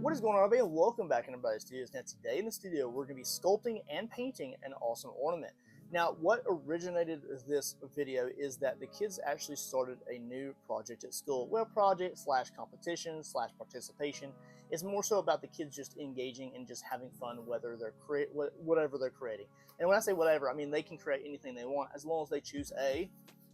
What is going on, everybody? Welcome back into everybody's studios. Now today in the studio we're going to be sculpting and painting an awesome ornament. Now what originated this video is that the kids actually started a new project at school. Well, project slash competition slash participation. It's more so about the kids just engaging and just having fun, whether they're whatever they're creating. And when I say whatever, I mean they can create anything they want as long as they choose a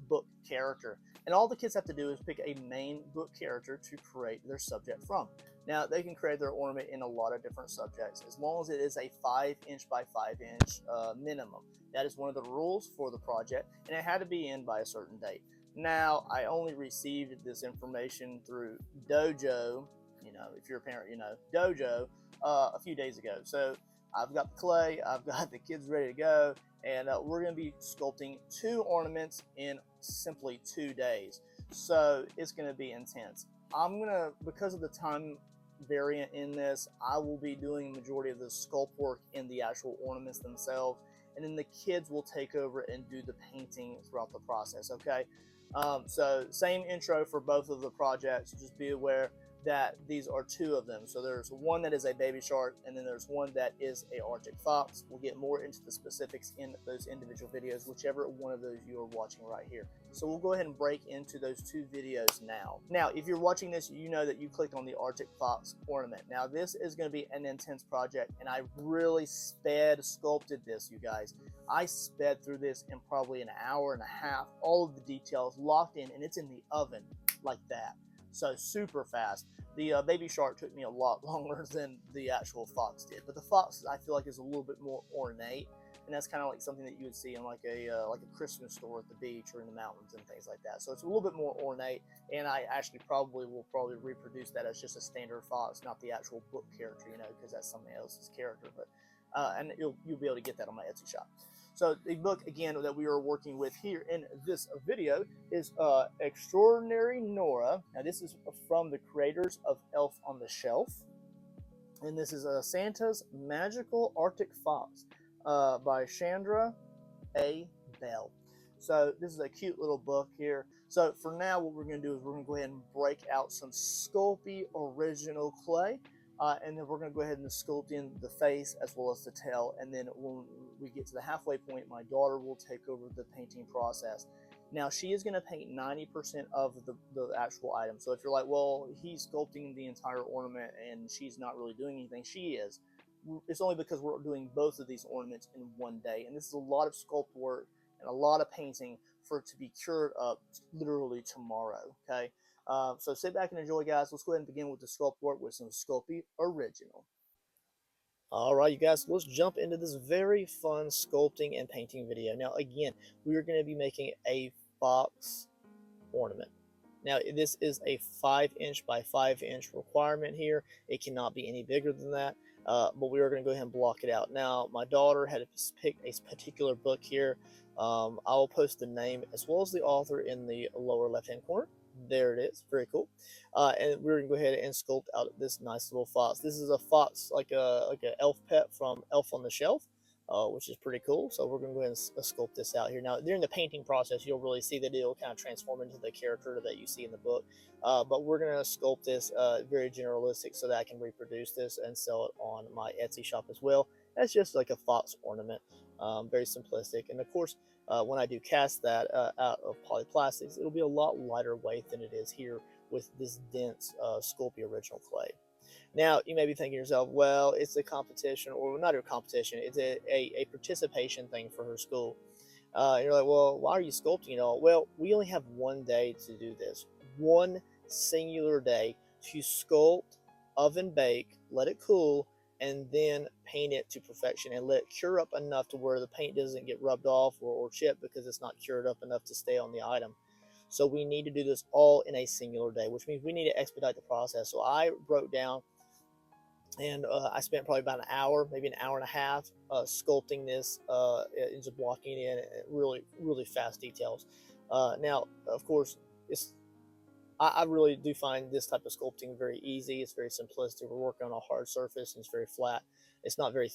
book character. And all the kids have to do is pick a main book character to create their subject from. Now, they can create their ornament in a lot of different subjects, as long as it is a 5" by 5" minimum. That is one of the rules for the project, and it had to be in by a certain date. Now, I only received this information through Dojo, if you're a parent, Dojo, a few days ago. So I've got the clay, I've got the kids ready to go, and we're going to be sculpting 2 ornaments in simply 2 days. So it's going to be intense. Because of the time variant in this, I will be doing the majority of the sculpt work in the actual ornaments themselves, and then the kids will take over and do the painting throughout the process. Okay, so same intro for both of the projects. Just be aware that these are 2 of them. So there's one that is a baby shark, and then there's one that is a Arctic fox. We'll get more into the specifics in those individual videos, whichever one of those you are watching right here. So we'll go ahead and break into those 2 videos now. Now, if you're watching this, you know that you clicked on the Arctic fox ornament. Now, this is going to be an intense project, and I really sped sculpted this, you guys. I sped through this in probably an hour and a half, all of the details locked in, and it's in the oven like that. So super fast. The baby shark took me a lot longer than the actual fox did, but the fox I feel like is a little bit more ornate, and that's kind of like something that you would see in like a Christmas store at the beach or in the mountains and things like that. So it's a little bit more ornate, and I actually will probably reproduce that as just a standard fox, not the actual book character, because that's somebody else's character. But and you'll be able to get that on my Etsy shop. So the book, again, that we are working with here in this video is Extraordinary Noorah. Now, this is from the creators of Elf on the Shelf. And this is Santa's Magical Arctic Fox by Chandra A. Bell. So this is a cute little book here. So for now, what we're going to do is we're going to go ahead and break out some Sculpey original clay. And then we're going to go ahead and sculpt in the face as well as the tail. And then when we get to the halfway point, my daughter will take over the painting process. Now, she is going to paint 90% of the actual item. So if you're like, well, he's sculpting the entire ornament and she's not really doing anything, she is. It's only because we're doing both of these ornaments in one day. And this is a lot of sculpt work and a lot of painting for it to be cured up literally tomorrow, okay? So sit back and enjoy, guys. Let's go ahead and begin with the sculpt work with some Sculpey original. All right, you guys, let's jump into this very fun sculpting and painting video. Now, again, we are going to be making a fox ornament. Now, this is a 5" by 5" requirement here. It cannot be any bigger than that, but we are going to go ahead and block it out. Now, my daughter had picked a particular book here. I will post the name as well as the author in the lower left-hand corner. There it is. Very cool. And we're going to go ahead and sculpt out this nice little fox. This is a fox, like an elf pet from Elf on the Shelf, which is pretty cool. So we're going to go ahead and sculpt this out here. Now, during the painting process, you'll really see that it'll kind of transform into the character that you see in the book. But we're going to sculpt this very generalistic so that I can reproduce this and sell it on my Etsy shop as well. That's just like a fox ornament, very simplistic. And of course, when I do cast that out of polyplastics, it'll be a lot lighter weight than it is here with this dense Sculpey original clay. Now, you may be thinking to yourself, well, it's a competition, or not a competition, it's a participation thing for her school. You're like, well, why are you sculpting it all? Well, we only have 1 day to do this. 1 singular day to sculpt, oven bake, let it cool, and then paint it to perfection and let it cure up enough to where the paint doesn't get rubbed off or chipped because it's not cured up enough to stay on the item. So we need to do this all in a singular day, which means we need to expedite the process. So I broke down and I spent probably about an hour, maybe an hour and a half sculpting this and just blocking it in really, really fast details. Now, of course, I really do find this type of sculpting very easy. It's very simplistic. We're working on a hard surface and it's very flat. It's not very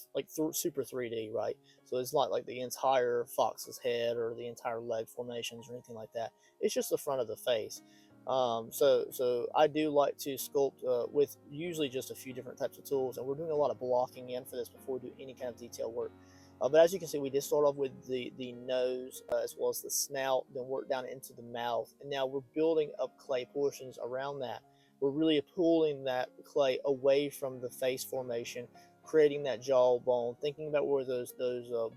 super 3D, right? So it's not like the entire fox's head or the entire leg formations or anything like that. It's just the front of the face. So I do like to sculpt with usually just a few different types of tools, and we're doing a lot of blocking in for this before we do any kind of detail work. But as you can see, we did start off with the nose as well as the snout, then work down into the mouth, and now we're building up clay portions around that. We're really pulling that clay away from the face formation, creating that jawbone, thinking about where those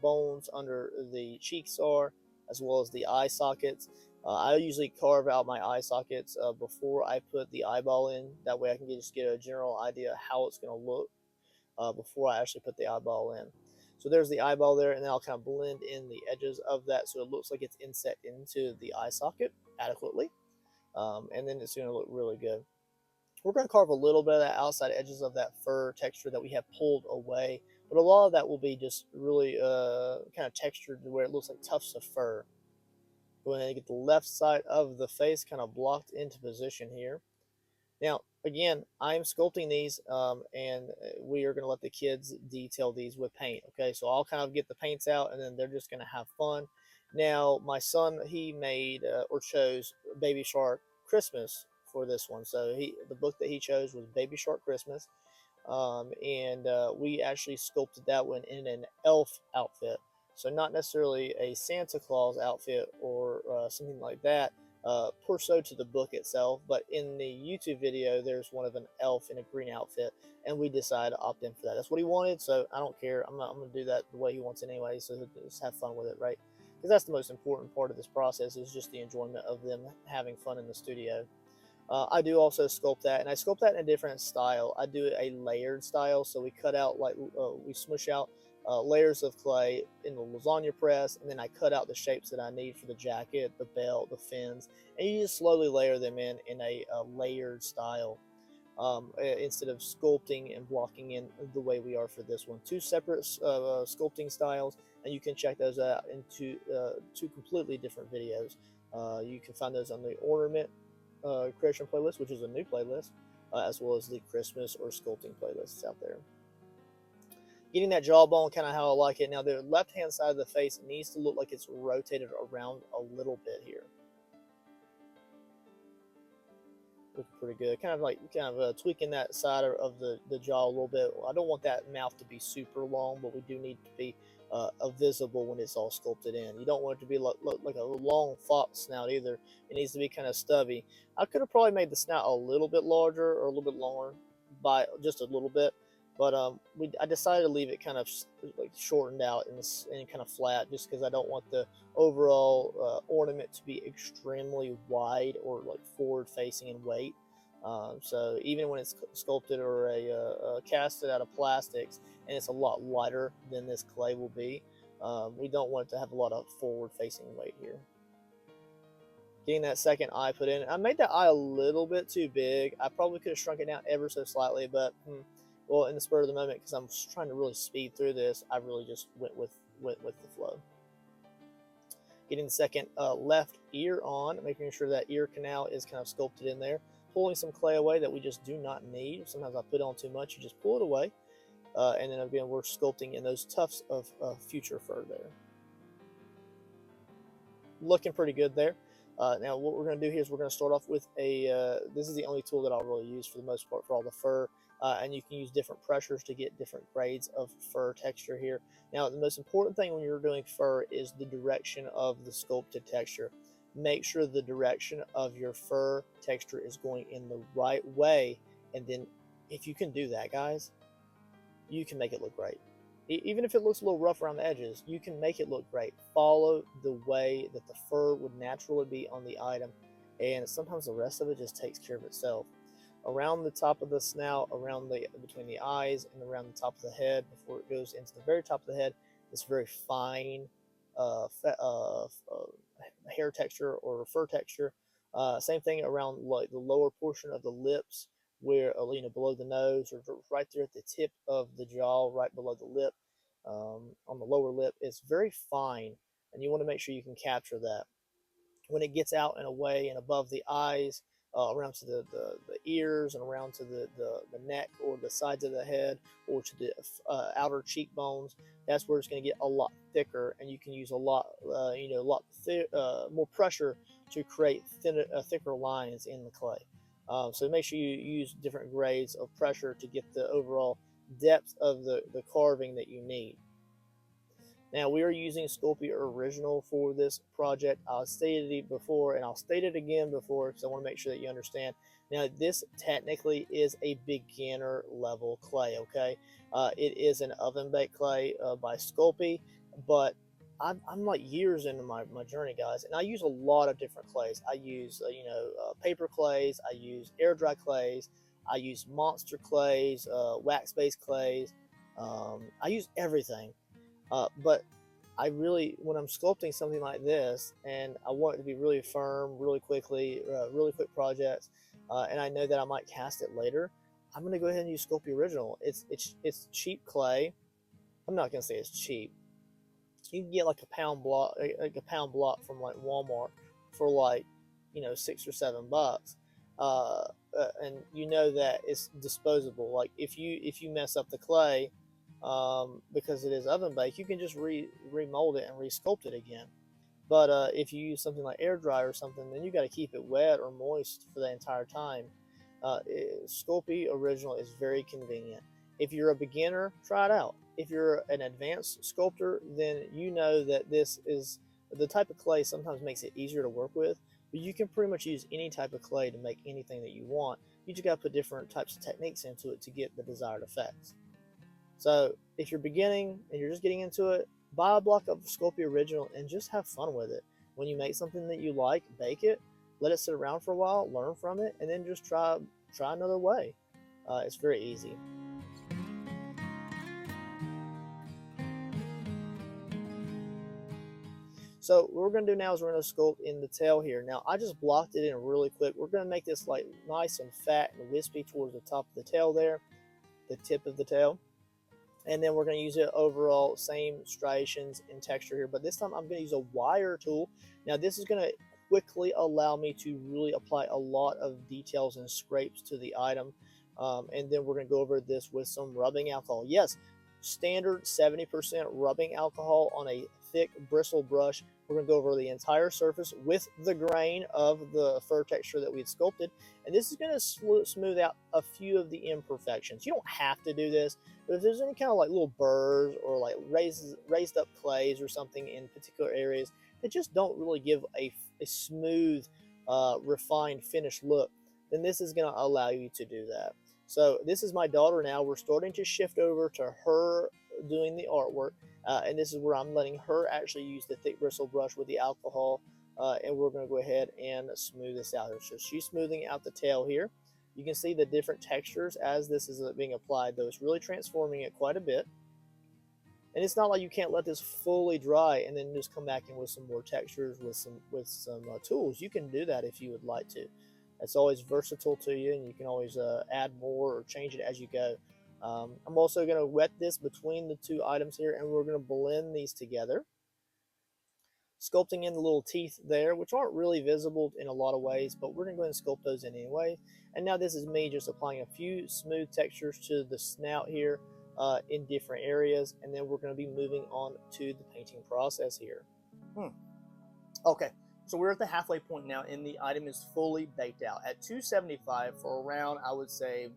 bones under the cheeks are, as well as the eye sockets. I usually carve out my eye sockets before I put the eyeball in. That way I can just get a general idea of how it's going to look before I actually put the eyeball in. So there's the eyeball there, and then I'll kind of blend in the edges of that so it looks like it's inset into the eye socket adequately. And then it's going to look really good. We're going to carve a little bit of the outside edges of that fur texture that we have pulled away, but a lot of that will be just really kind of textured to where it looks like tufts of fur. Go ahead and get the left side of the face kind of blocked into position here. Now, again, I'm sculpting these, and we are going to let the kids detail these with paint. Okay, so I'll kind of get the paints out, and then they're just going to have fun. Now, my son, he made or chose Baby Shark Christmas for this one. So the book that he chose was Baby Shark Christmas, and we actually sculpted that one in an elf outfit. So not necessarily a Santa Claus outfit or something like that, per se to the book itself, but in the YouTube video, there's one of an elf in a green outfit, and we decided to opt in for that. That's what he wanted, so I don't care. I'm going to do that the way he wants anyway, so just have fun with it, right? Because that's the most important part of this process is just the enjoyment of them having fun in the studio. I do also sculpt that, and I sculpt that in a different style. I do a layered style, so we cut out we smush out layers of clay in the lasagna press, and then I cut out the shapes that I need for the jacket, the belt, the fins, and you just slowly layer them in a layered style instead of sculpting and blocking in the way we are for this one. Two separate sculpting styles, and you can check those out in two completely different videos. You can find those on the Ornament creation playlist, which is a new playlist, as well as the Christmas or sculpting playlists out there. Getting that jawbone kind of how I like it. Now, the left-hand side of the face needs to look like it's rotated around a little bit here. Looking pretty good. Kind of tweaking that side of the jaw a little bit. I don't want that mouth to be super long, but we do need to be visible when it's all sculpted in. You don't want it to be like a long fox snout either. It needs to be kind of stubby. I could have probably made the snout a little bit larger or a little bit longer by just a little bit, but I decided to leave it kind of like shortened out and kind of flat, just because I don't want the overall ornament to be extremely wide or like forward facing in weight. So even when it's sculpted or casted out of plastics and it's a lot lighter than this clay will be, we don't want it to have a lot of forward facing weight here. Getting that second eye put in. I made that eye a little bit too big. I probably could have shrunk it down ever so slightly, but well, in the spur of the moment, because I'm trying to really speed through this, I really just went with the flow. Getting the second left ear on, making sure that ear canal is kind of sculpted in there. Pulling some clay away that we just do not need. Sometimes I put on too much, you just pull it away. And then again, we're sculpting in those tufts of future fur there. Looking pretty good there. Now what we're going to do here is we're going to start off with this is the only tool that I'll really use for the most part for all the fur, and you can use different pressures to get different grades of fur texture here. Now the most important thing when you're doing fur is the direction of the sculpted texture. Make sure the direction of your fur texture is going in the right way, and then if you can do that, guys, you can make it look great. Even if it looks a little rough around the edges, you can make it look great. Follow the way that the fur would naturally be on the item, and sometimes the rest of it just takes care of itself. Around the top of the snout, between the eyes, and around the top of the head, before it goes into the very top of the head, this very fine hair texture or fur texture. Same thing around like the lower portion of the lips, where below the nose or right there at the tip of the jaw, right below the lip, on the lower lip. It's very fine, and you want to make sure you can capture that. When it gets out and away and above the eyes, around to the ears and around to the neck or the sides of the head or to the outer cheekbones. That's where it's going to get a lot thicker, and you can use a lot, more pressure to create thicker lines in the clay. So make sure you use different grades of pressure to get the overall depth of the carving that you need. Now, we are using Sculpey Original for this project. I stated it before, and I'll state it again before because I want to make sure that you understand. Now, this technically is a beginner level clay, okay? It is an oven baked clay by Sculpey, but I'm like years into my journey, guys, and I use a lot of different clays. I use, paper clays. I use air dry clays. I use monster clays, wax-based clays. I use everything. But when I'm sculpting something like this, and I want it to be really firm, really quickly, really quick projects, and I know that I might cast it later, I'm going to go ahead and use Sculpey Original. It's cheap clay. I'm not going to say it's cheap. You can get like a pound block from like Walmart for like, $6 or $7. And you know that it's disposable. Like if you mess up the clay, because it is oven baked, you can just remold it and resculpt it again. But if you use something like air dry or something, then you got to keep it wet or moist for the entire time. Sculpey Original is very convenient. If you're a beginner, try it out. If you're an advanced sculptor, then you know that this is the type of clay sometimes makes it easier to work with, but you can pretty much use any type of clay to make anything that you want. You just got to put different types of techniques into it to get the desired effects. So if you're beginning and you're just getting into it, buy a block of Sculpey Original and just have fun with it. When you make something that you like, bake it, let it sit around for a while, learn from it, and then just try another way. It's very easy. So what we're going to do now is we're going to sculpt in the tail here. Now, I just blocked it in really quick. We're going to make this like nice and fat and wispy towards the top of the tail there, the tip of the tail. And then we're going to use it overall, same striations and texture here. But this time I'm going to use a wire tool. Now, this is going to quickly allow me to really apply a lot of details and scrapes to the item. And then we're going to go over this with some rubbing alcohol. Yes, standard 70% rubbing alcohol on a thick bristle brush. We're going to go over the entire surface with the grain of the fur texture that we had sculpted. And this is going to smooth out a few of the imperfections. You don't have to do this, but if there's any kind of like little burrs or like raised up clays or something in particular areas that just don't really give a smooth, refined, finished look, then this is going to allow you to do that. So this is my daughter now. We're starting to shift over to her doing the artwork. And this is where I'm letting her actually use the thick bristle brush with the alcohol. And we're going to go ahead and smooth this out here. So she's smoothing out the tail here. You can see the different textures as this is being applied, though it's really transforming it quite a bit. And it's not like you can't let this fully dry and then just come back in with some more textures with some tools. You can do that if you would like to. It's always versatile to you, and you can always add more or change it as you go. I'm also going to wet this between the two items here, and we're going to blend these together. Sculpting in the little teeth there, which aren't really visible in a lot of ways, but we're going to go ahead and sculpt those in anyway. And now this is me just applying a few smooth textures to the snout here in different areas, and then we're going to be moving on to the painting process here. Okay. So we're at the halfway point now, and the item is fully baked out at 275 for around, I would say,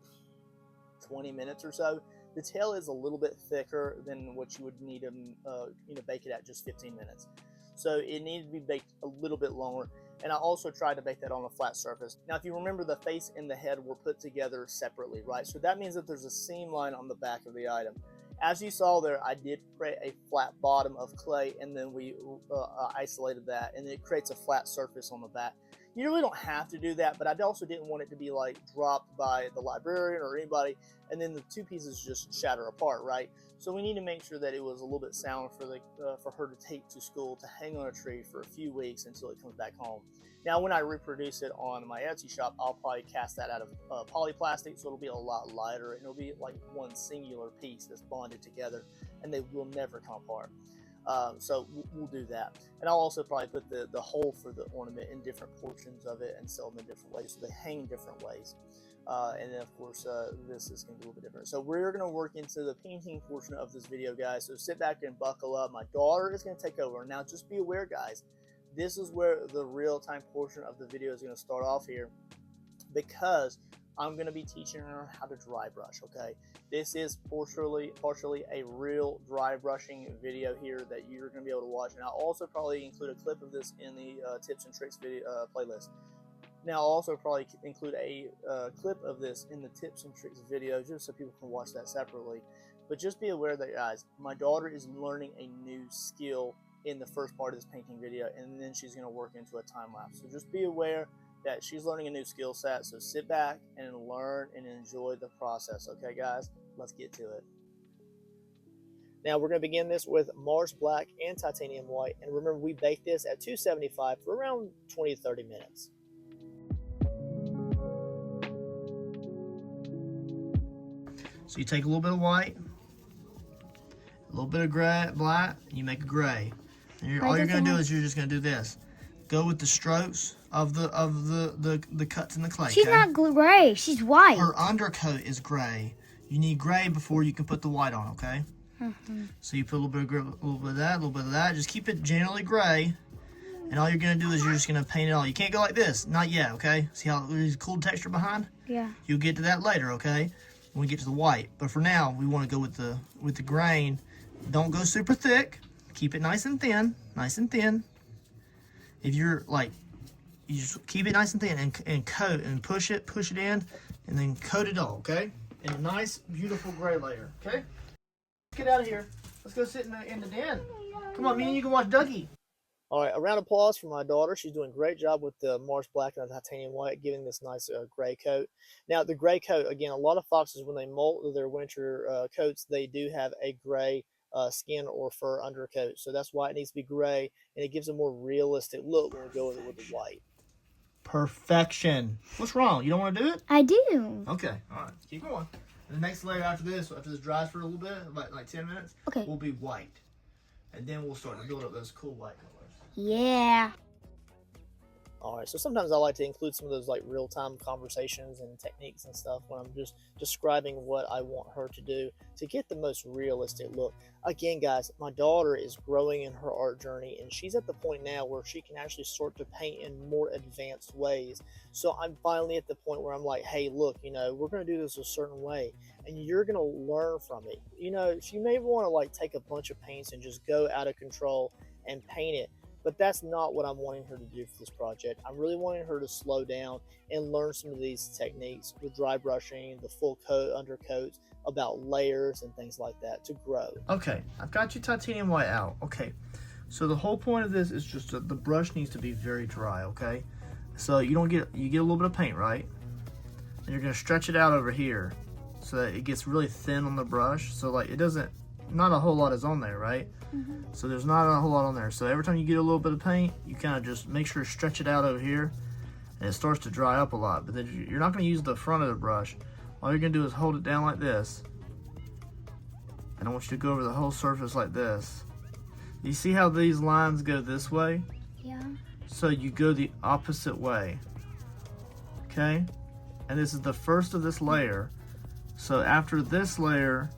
20 minutes or so. The tail is a little bit thicker than what you would need to bake it at just 15 minutes. So it needed to be baked a little bit longer. And I also tried to bake that on a flat surface. Now, if you remember, the face and the head were put together separately, right? So that means that there's a seam line on the back of the item. As you saw there, I did create a flat bottom of clay, and then we isolated that, and it creates a flat surface on the back. You really don't have to do that, but I also didn't want it to be like dropped by the librarian or anybody, and then the two pieces just shatter apart, right? So we need to make sure that it was a little bit sound for her to take to school, to hang on a tree for a few weeks until it comes back home. Now, when I reproduce it on my Etsy shop, I'll probably cast that out of polyplastic, so it'll be a lot lighter, and it'll be like one singular piece that's bonded together, and they will never come apart. So we'll do that. And I'll also probably put the hole for the ornament in different portions of it and sell them in different ways, so they hang different ways. And then of course this is going to be a little bit different. So we're going to work into the painting portion of this video, guys. So sit back and buckle up. My daughter is going to take over. Now just be aware, guys, this is where the real-time portion of the video is going to start off here, because I'm going to be teaching her how to dry brush. Okay, this is partially a real dry brushing video here that you're going to be able to watch, and I'll also probably include a clip of this in the tips and tricks video playlist. Now I'll also probably include a clip of this in the tips and tricks video, just so people can watch that separately. But just be aware that, guys, my daughter is learning a new skill in the first part of this painting video, and then she's going to work into a time lapse. So just be aware that she's learning a new skill set. So sit back and learn and enjoy the process. Okay, guys, let's get to it. Now we're going to begin this with Mars Black and Titanium White, and remember, we bake this at 275 for around 20 to 30 minutes. So you take a little bit of white, a little bit of gray, black, and you make a gray. And all you're going to do is you're just going to do this. Go with the strokes of the cuts in the clay. She's not gray. She's white. Her undercoat is gray. You need gray before you can put the white on. Okay. So you put a little bit of that, a little bit of that. Just keep it generally gray. And all you're going to do is you're just going to paint it all. You can't go like this. Not yet. Okay. See how there's cool texture behind? Yeah. You'll get to that later. Okay. When we get to the white. But for now, we want to go with the grain. Don't go super thick. Keep it nice and thin. Nice and thin. If you're like, you just keep it nice and thin and coat and push it in, and then coat it all, okay? In a nice, beautiful gray layer, okay? Let's get out of here. Let's go sit in the den. Come on, me and you can watch Dougie. All right, a round of applause for my daughter. She's doing a great job with the Mars Black and the Titanium White, giving this nice gray coat. Now, the gray coat, again, a lot of foxes, when they molt their winter coats, they do have a gray skin or fur undercoat. So that's why it needs to be gray, and it gives a more realistic look when we go with the white. Perfection. What's wrong? You don't want to do it? I do. Okay, all right. Keep going. And the next layer after this dries for a little bit, like 10 minutes, okay, will be white. And then we'll start to build up those cool white colors. Yeah. All right, so sometimes I like to include some of those like real-time conversations and techniques and stuff when I'm just describing what I want her to do to get the most realistic look. Again, guys, my daughter is growing in her art journey, and she's at the point now where she can actually start to paint in more advanced ways. So I'm finally at the point where I'm like, hey, look, you know, we're going to do this a certain way, and you're going to learn from it. You know, she may want to like take a bunch of paints and just go out of control and paint it. But that's not what I'm wanting her to do for this project. I'm really wanting her to slow down and learn some of these techniques with dry brushing, the full coat, undercoats, about layers and things like that to grow. Okay, I've got your titanium white out. Okay, so the whole point of this is just that the brush needs to be very dry, okay? So you get a little bit of paint, right? And you're gonna stretch it out over here so that it gets really thin on the brush. So like not a whole lot is on there, right? So there's not a whole lot on there. So every time you get a little bit of paint, you kind of just make sure to stretch it out over here, and it starts to dry up a lot. But then you're not going to use the front of the brush. All you're going to do is hold it down like this. And I want you to go over the whole surface like this. You see how these lines go this way? Yeah. So you go the opposite way. Okay? And this is the first of this layer. So after this layer,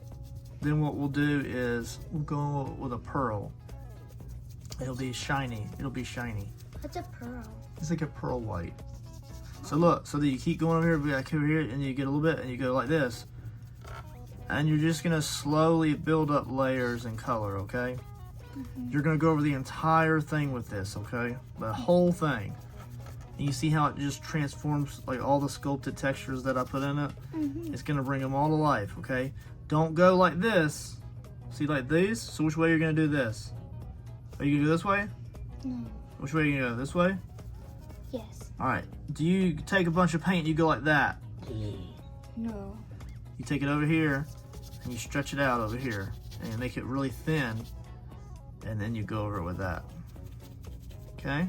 then what we'll do is we'll go with a pearl. It'll be shiny. It'll be shiny. What's a pearl? It's like a pearl white. So look, so that you keep going over here, back over here, and you get a little bit, and you go like this. And you're just gonna slowly build up layers and color, okay? You're gonna go over the entire thing with this, okay? The whole thing. And you see how it just transforms like all the sculpted textures that I put in it? It's gonna bring them all to life, okay? Don't go like this. See, like these? So which way you're gonna do this? Are you gonna go this way? No. Which way are you gonna go? This way? Yes. Alright. Do you take a bunch of paint and you go like that? No. You take it over here and you stretch it out over here and you make it really thin, and then you go over it with that. Okay?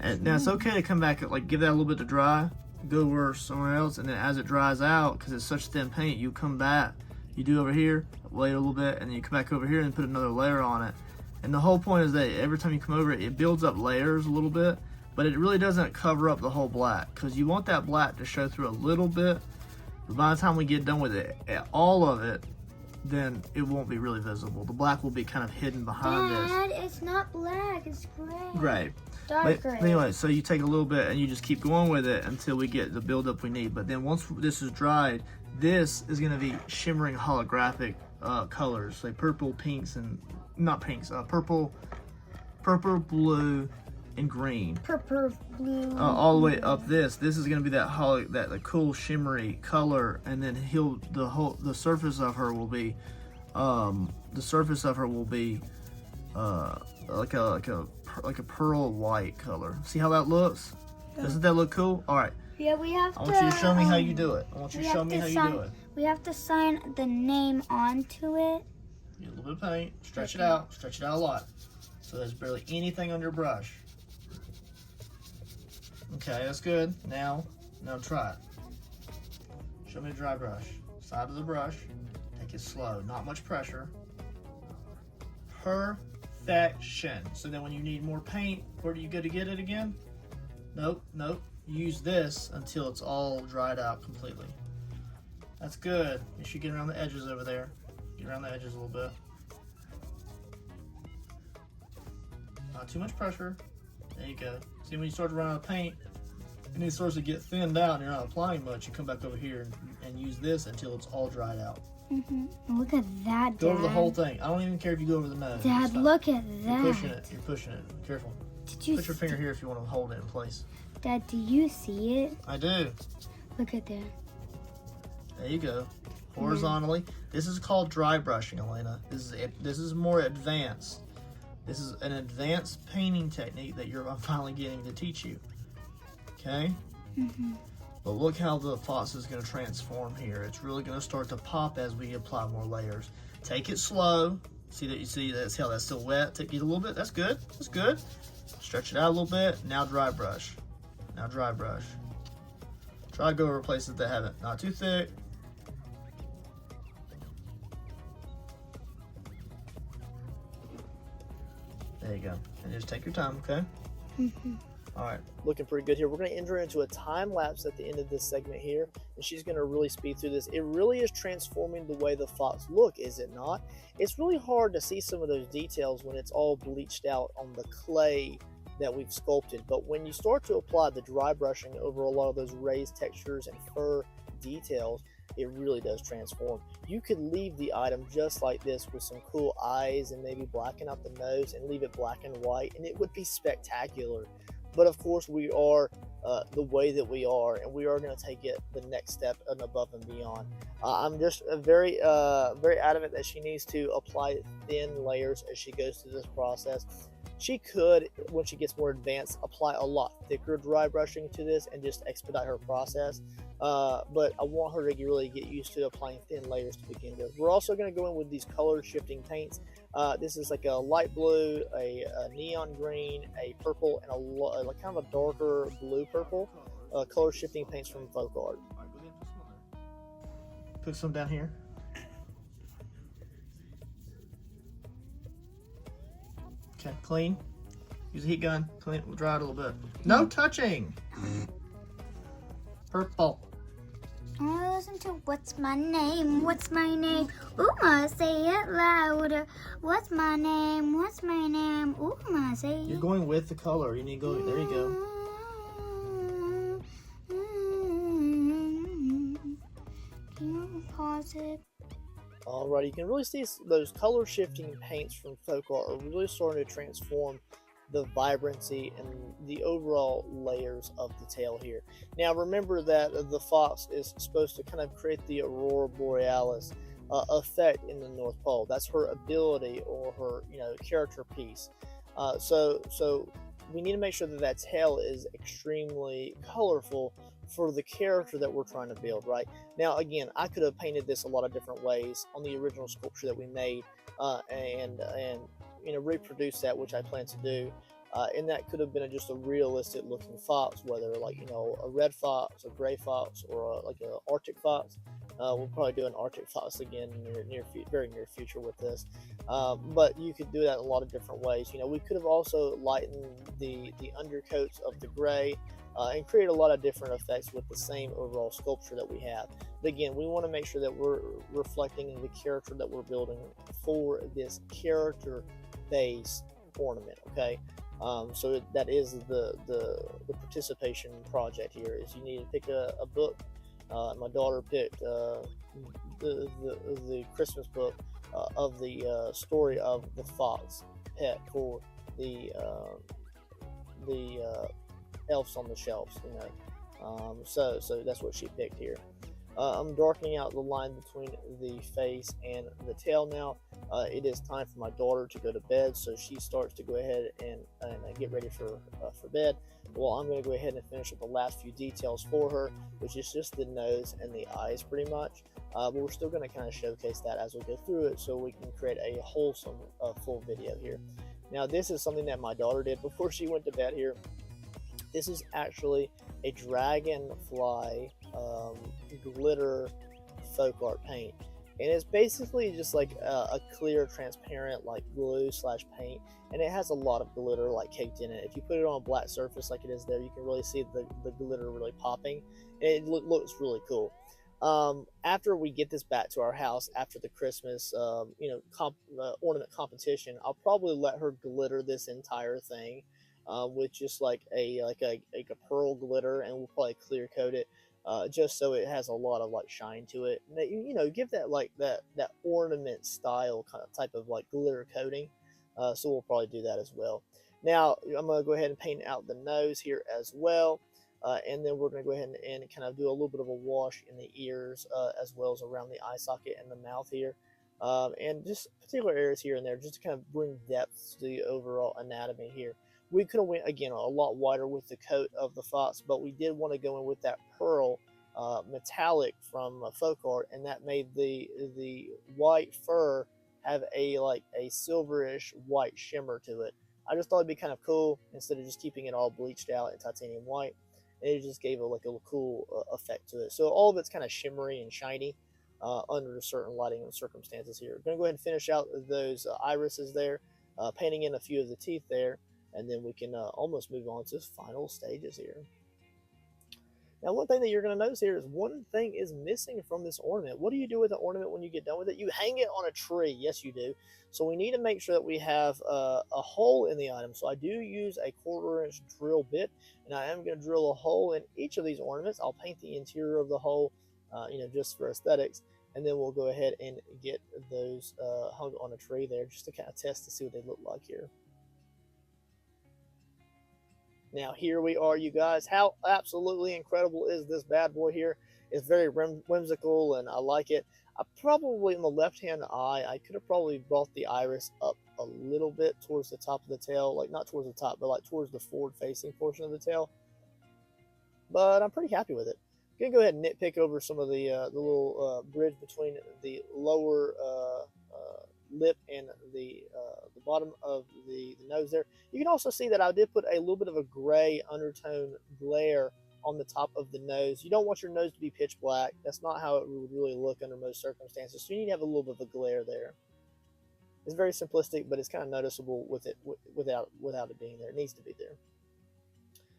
And now it's okay to come back, like give that a little bit to dry, go over somewhere else, and then as it dries out, because it's such thin paint, you come back you do over here, wait a little bit, and then you come back over here and put another layer on it. And the whole point is that every time you come over it, it builds up layers a little bit, but it really doesn't cover up the whole black, because you want that black to show through a little bit. But by the time we get done with it, all of it, then it won't be really visible. The black will be kind of hidden behind this. Dad, it's not black, it's gray. Gray. Dark gray. But anyway, so you take a little bit and you just keep going with it until we get the buildup we need. But then once this is dried, this is going to be shimmering holographic colors, like purple, pinks, and not pinks, purple, blue, and green. Purple, blue. All the way up this. This is going to be that cool shimmery color, and then the surface of her will be, like a pearl white color. See how that looks? Doesn't that look cool? All right. Yeah, we have to. I want you to show me how you do it. I want you to show me how you do it. We have to sign the name onto it. Get a little bit of paint. Stretch it out a lot, so there's barely anything on your brush. Okay, that's good. Now try it. Show me the dry brush. Side of the brush. Take it slow. Not much pressure. Perfection. So then when you need more paint, where do you go to get it again? Nope. Use this until it's all dried out completely. That's good. You should get around the edges over there. Get around the edges a little bit. Not too much pressure. There you go. See, when you start to run out of paint and it starts to get thinned out and you're not applying much, you come back over here and use this until it's all dried out. Look at that, Dad. Go over the whole thing. I don't even care if you go over the nose. Dad, look at that. You're pushing it. Careful. Did you Put your finger here if you want to hold it in place. Dad, do you see it? I do. Look at that. There you go. Horizontally. This is called dry brushing, Elena. This is more advanced. This is an advanced painting technique that I'm finally getting to teach you. Okay? But look how the fox is going to transform here. It's really going to start to pop as we apply more layers. Take it slow. See how that's still wet? Take it a little bit. That's good. That's good. Stretch it out a little bit. Now dry brush. Try to go over places that haven't. Not too thick. There you go. And just take your time, okay? All right. Looking pretty good here. We're going to enter into a time lapse at the end of this segment here, and she's going to really speed through this. It really is transforming the way the fox look, is it not? It's really hard to see some of those details when it's all bleached out on the clay that we've sculpted, but when you start to apply the dry brushing over a lot of those raised textures and fur details, it really does transform. You could leave the item just like this with some cool eyes and maybe blacken out the nose and leave it black and white, and it would be spectacular. But of course, we are the way that we are, and we are going to take it the next step and above and beyond. I'm just very adamant that she needs to apply thin layers as she goes through this process. She could, when she gets more advanced, apply a lot thicker dry brushing to this and just expedite her process. But I want her to really get used to applying thin layers to begin with. We're also going to go in with these color shifting paints. This is like a light blue, a neon green, a purple, and a kind of a darker blue purple. Color shifting paints from Folk Art. Put some down here. Okay, clean. Use a heat gun. Clean. We'll dry it a little bit. No touching. Purple. Oh, listen to what's my name? What's my name? Uma, say it louder. What's my name? What's my name? Uma, say it. You're going with the color. You need to go. There you go. Can you pause it? Alright, you can really see those color shifting paints from Folk Art are really starting to transform the vibrancy and the overall layers of the tail here. Now remember that the fox is supposed to kind of create the aurora borealis effect in the North Pole. That's her ability or her character piece. So we need to make sure that that tail is extremely colorful for the character that we're trying to build, right? Now, again, I could have painted this a lot of different ways on the original sculpture that we made, and reproduce that, which I plan to do. And that could have been just a realistic looking fox, whether like a red fox, a gray fox, or like an Arctic fox. We'll probably do an Arctic fox again very near future with this. But you could do that in a lot of different ways. We could have also lightened the undercoats of the gray and create a lot of different effects with the same overall sculpture that we have. But again, we want to make sure that we're reflecting the character that we're building for this character-based ornament. Okay. So that is the participation project here. Is you need to pick a book. My daughter picked the Christmas book of the story of the fox pet for the elves on the shelves. So that's what she picked here. I'm darkening out the line between the face and the tail now. It is time for my daughter to go to bed, so she starts to go ahead and get ready for bed. Well, I'm going to go ahead and finish up the last few details for her, which is just the nose and the eyes pretty much. But we're still going to kind of showcase that as we go through it so we can create a wholesome full video here. Now, this is something that my daughter did before she went to bed here. This is actually a dragonfly glitter folk art paint, and it's basically just like a clear transparent like glue / paint, and it has a lot of glitter like caked in it. If you put it on a black surface like it is there, you can really see the glitter really popping, and it looks really cool. After we get this back to our house after the Christmas ornament competition, I'll probably let her glitter this entire thing with just like a pearl glitter, and we'll probably clear coat it just so it has a lot of like shine to it. Give that like that ornament style kind of type of like glitter coating. So we'll probably do that as well. Now I'm gonna go ahead and paint out the nose here as well. And then we're going to go ahead and kind of do a little bit of a wash in the ears as well as around the eye socket and the mouth here. And just particular areas here and there just to kind of bring depth to the overall anatomy here. We could have went, again, a lot wider with the coat of the fox, but we did want to go in with that pearl metallic from folk art, and that made the white fur have a silverish white shimmer to it. I just thought it'd be kind of cool instead of just keeping it all bleached out in titanium white. It just gave a cool effect to it. So all of it's kind of shimmery and shiny under certain lighting and circumstances here. I'm going to go ahead and finish out those irises there, painting in a few of the teeth there, and then we can almost move on to the final stages here. Now, one thing that you're going to notice here is one thing is missing from this ornament. What do you do with the ornament when you get done with it? You hang it on a tree. Yes, you do. So we need to make sure that we have a hole in the item. So I do use a 1/4-inch drill bit, and I am going to drill a hole in each of these ornaments. I'll paint the interior of the hole, just for aesthetics, and then we'll go ahead and get those hung on a tree there just to kind of test to see what they look like here. Now here we are, you guys. How absolutely incredible is this bad boy here? It's very whimsical, and I like it. I probably, in the left-hand eye, I could have probably brought the iris up a little bit towards the top of the tail. Like, not towards the top, but like towards the forward-facing portion of the tail. But I'm pretty happy with it. I'm going to go ahead and nitpick over some of the little bridge between the lower lip and the bottom of the nose there. You can also see that I did put a little bit of a gray undertone glare on the top of the nose. You don't want your nose to be pitch black. That's not how it would really look under most circumstances. So you need to have a little bit of a glare there. It's very simplistic, but it's kind of noticeable with it without it being there. It needs to be there.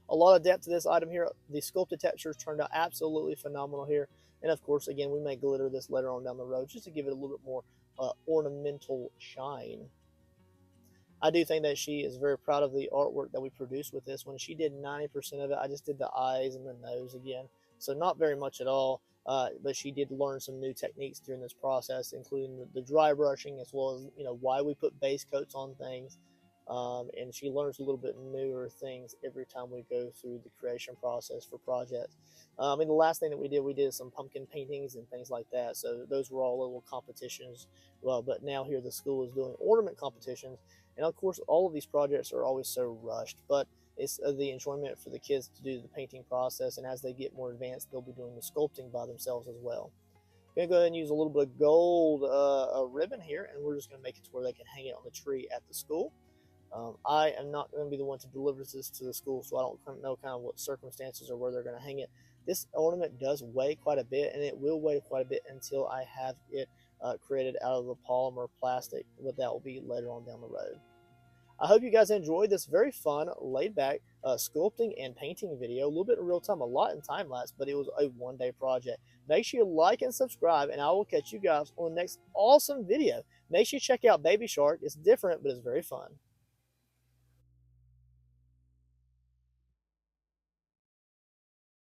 A lot of depth to this item here. The sculpted textures turned out absolutely phenomenal here. And of course, again, we may glitter this later on down the road just to give it a little bit more ornamental shine. I do think that she is very proud of the artwork that we produced with this one. She did 90% of it. I just did the eyes and the nose again. So not very much at all. But she did learn some new techniques during this process, including the dry brushing, as well as why we put base coats on things. And she learns a little bit newer things every time we go through the creation process for projects. The last thing that we did some pumpkin paintings and things like that. So those were all little competitions. Well, but now here the school is doing ornament competitions. And of course, all of these projects are always so rushed, but it's the enjoyment for the kids to do the painting process. And as they get more advanced, they'll be doing the sculpting by themselves as well. I'm going to go ahead and use a little bit of gold ribbon here, and we're just going to make it to where they can hang it on the tree at the school. I am not going to be the one to deliver this to the school, so I don't know kind of what circumstances or where they're going to hang it. this ornament does weigh quite a bit, and it will weigh quite a bit until I have it created out of the polymer plastic, but that will be later on down the road. I hope you guys enjoyed this very fun, laid-back sculpting and painting video. A little bit in real time, a lot in time-lapse, but it was a one-day project. Make sure you like and subscribe, and I will catch you guys on the next awesome video. Make sure you check out Baby Shark. It's different, but it's very fun.